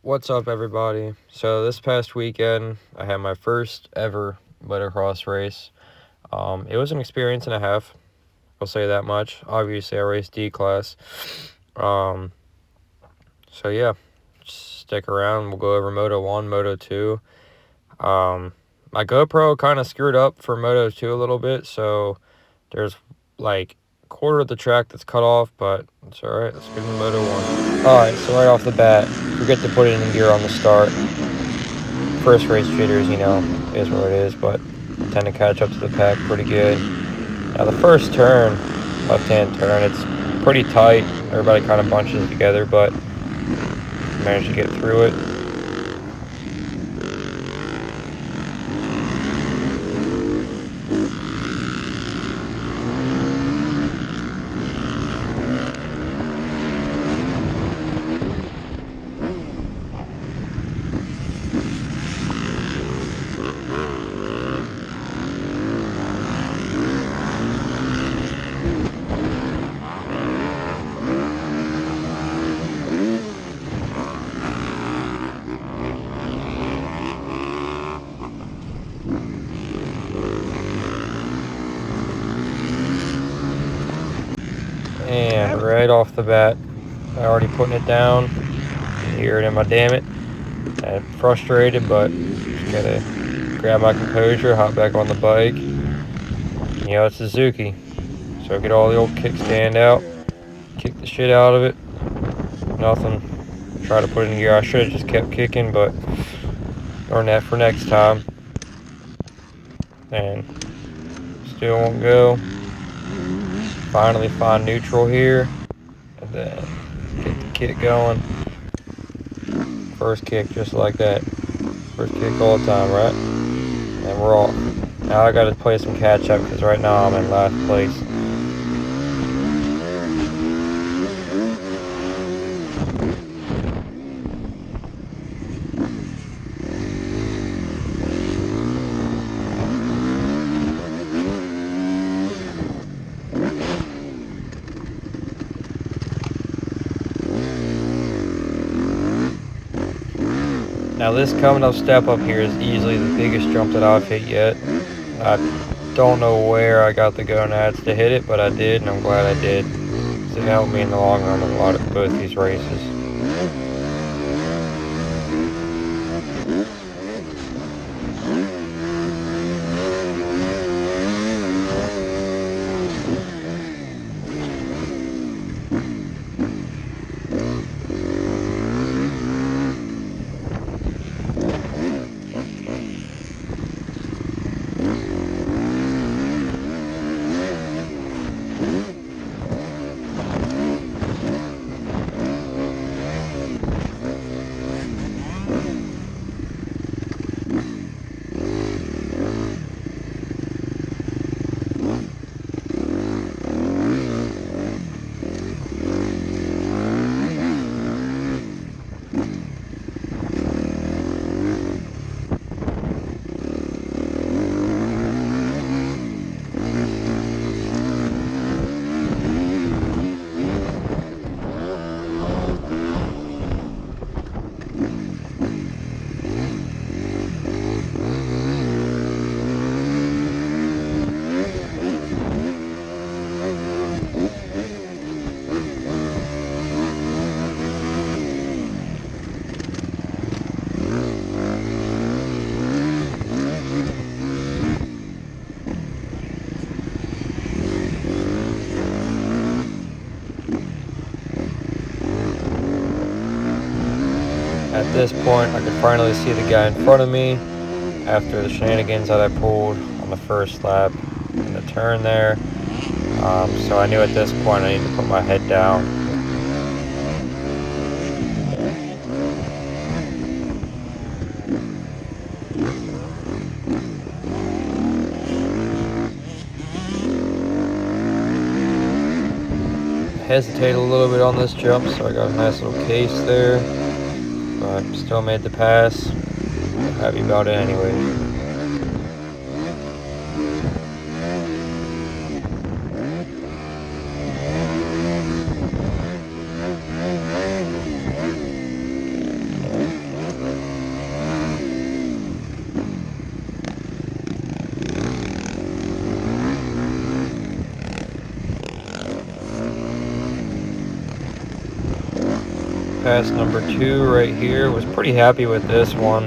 What's up, everybody? So this past weekend, I had my first ever motocross race. It was an experience and a half. I'll say that much. Obviously, I raced D class. Um, so yeah, stick around. We'll go over Moto 1, Moto 2. My GoPro kind of screwed up for Moto 2 a little bit, so there's like quarter of the track that's cut off, but it's alright. Let's get into Moto 1. Alright, so right off the bat, forget to put it in gear on the start. First race jitters, is what it is, but I tend to catch up to the pack pretty good. Now the first turn, left-hand turn, it's pretty tight. Everybody kind of bunches together, but managed to get through it. And right off the bat, I already putting it down. You hear it in my damn it. I'm frustrated, but just gotta grab my composure, hop back on the bike. It's Suzuki, so get all the old kickstand out, kick the shit out of it. Nothing. Try to put it in gear. I should have just kept kicking, but learn that for next time. And still won't go. Finally find neutral here, and then get the kick going. First kick just like that. First kick all the time, right? And we're off. Now I gotta play some catch up because right now I'm in last place. Now this coming up step up here is easily the biggest jump that I've hit yet. I don't know where I got the gonads to hit it, but I did, and I'm glad I did. It helped me in the long run in a lot of both these races. At this point, I could finally see the guy in front of me after the shenanigans that I pulled on the first lap in the turn there. So I knew at this point I needed to put my head down. Hesitated a little bit on this jump, so I got a nice little case there. But still made the pass. Happy about it anyway. pass number 2 right here. Was pretty happy with this one.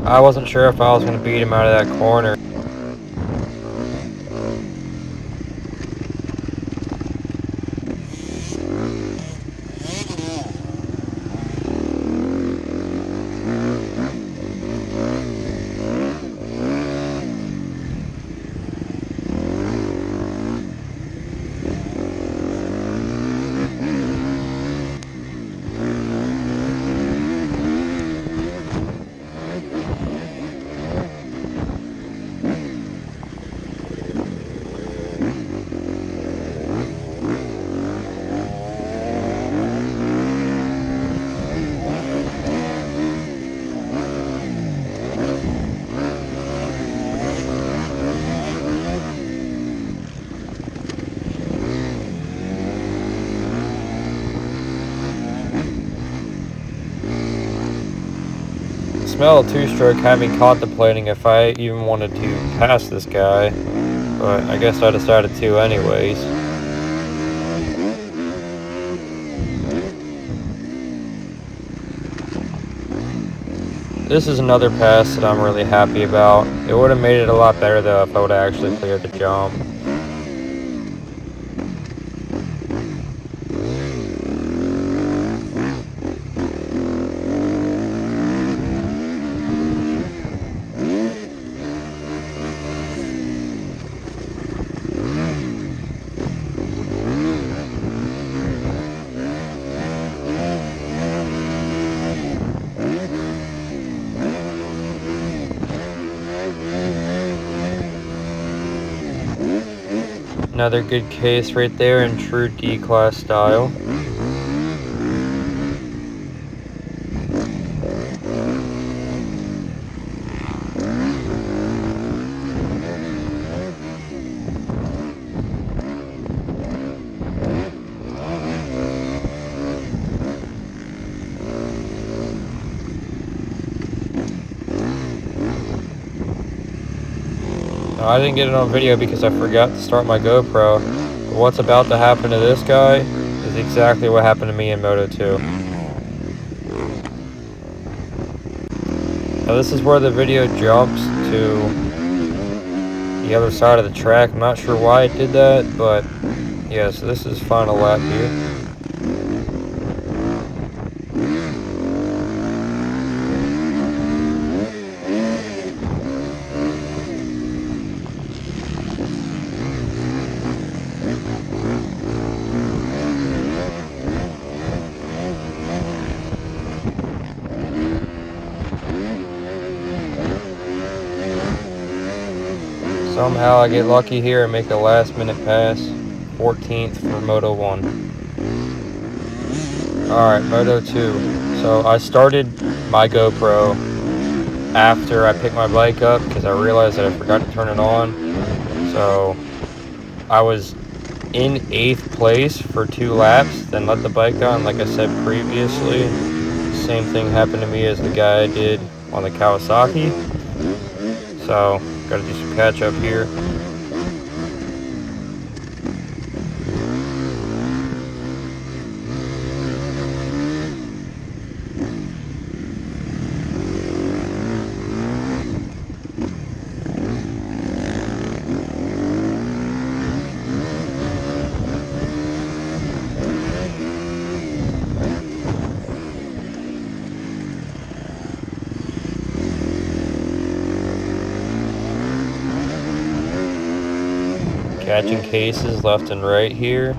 I wasn't sure if I was going to beat him out of that corner. Smell of two-stroke had me contemplating if I even wanted to pass this guy, but I guess I decided to anyways. This is another pass that I'm really happy about. It would have made it a lot better though if I would have actually cleared the jump. Another good case right there in true D-class style. I didn't get it on video because I forgot to start my GoPro. But what's about to happen to this guy is exactly what happened to me in Moto 2. Now this is where the video jumps to the other side of the track. I'm not sure why it did that, but yeah, so this is final lap here. Somehow I get lucky here and make a last minute pass. 14th for Moto 1. Alright, Moto 2. So I started my GoPro after I picked my bike up because I realized that I forgot to turn it on. So I was in 8th place for 2 laps, then let the bike down like I said previously. Same thing happened to me as the guy I did on the Kawasaki. So gotta do some catch up here. Catching cases left and right here.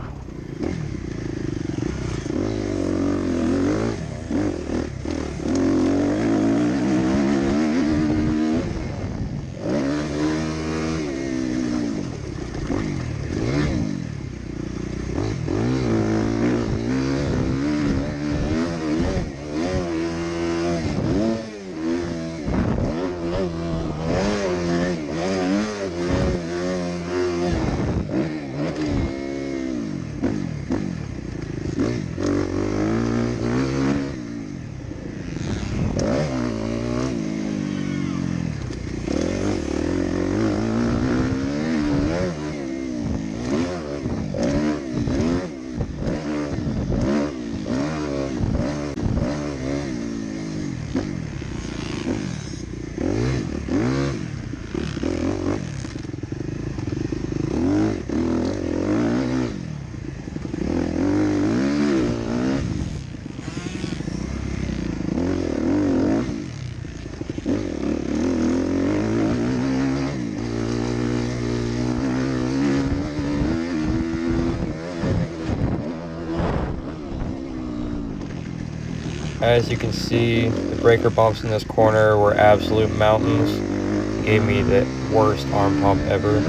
As you can see, the breaker bumps in this corner were absolute mountains. It gave me the worst arm pump ever.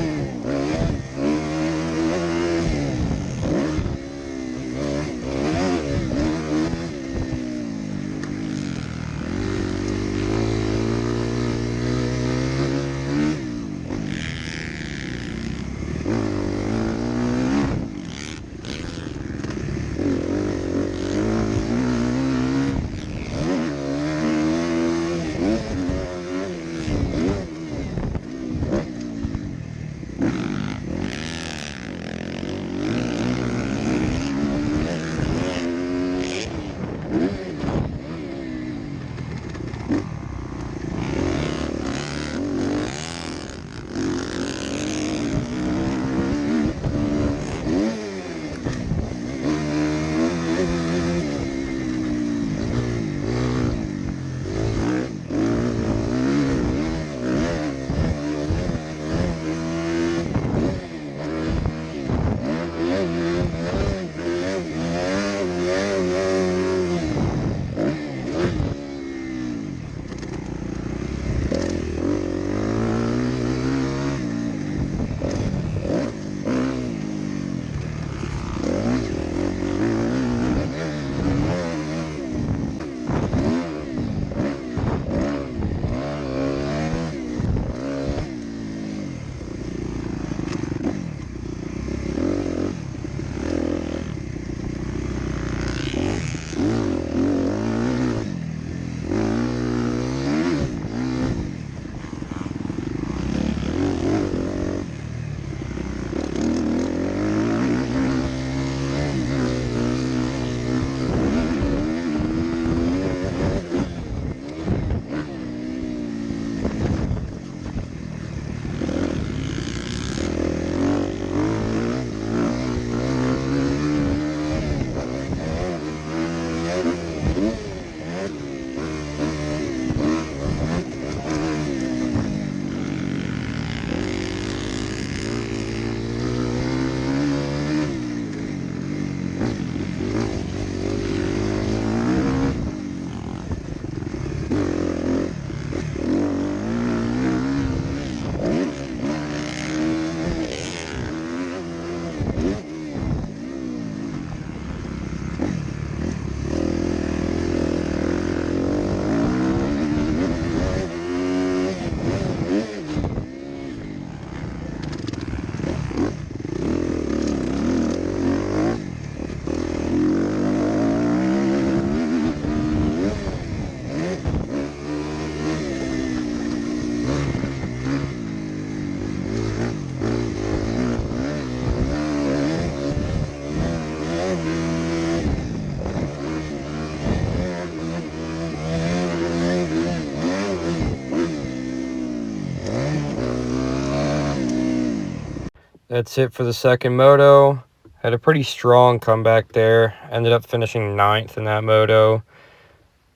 That's it for the second moto. Had a pretty strong comeback there. Ended up finishing 9th in that moto.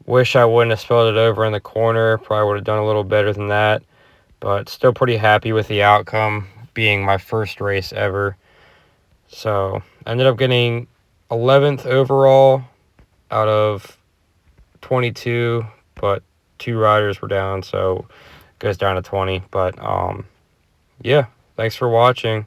Wish I wouldn't have spilled it over in the corner. Probably would have done a little better than that. But still pretty happy with the outcome, being my first race ever. So, ended up getting 11th overall out of 22. But 2 riders were down, so it goes down to 20. But, yeah, thanks for watching.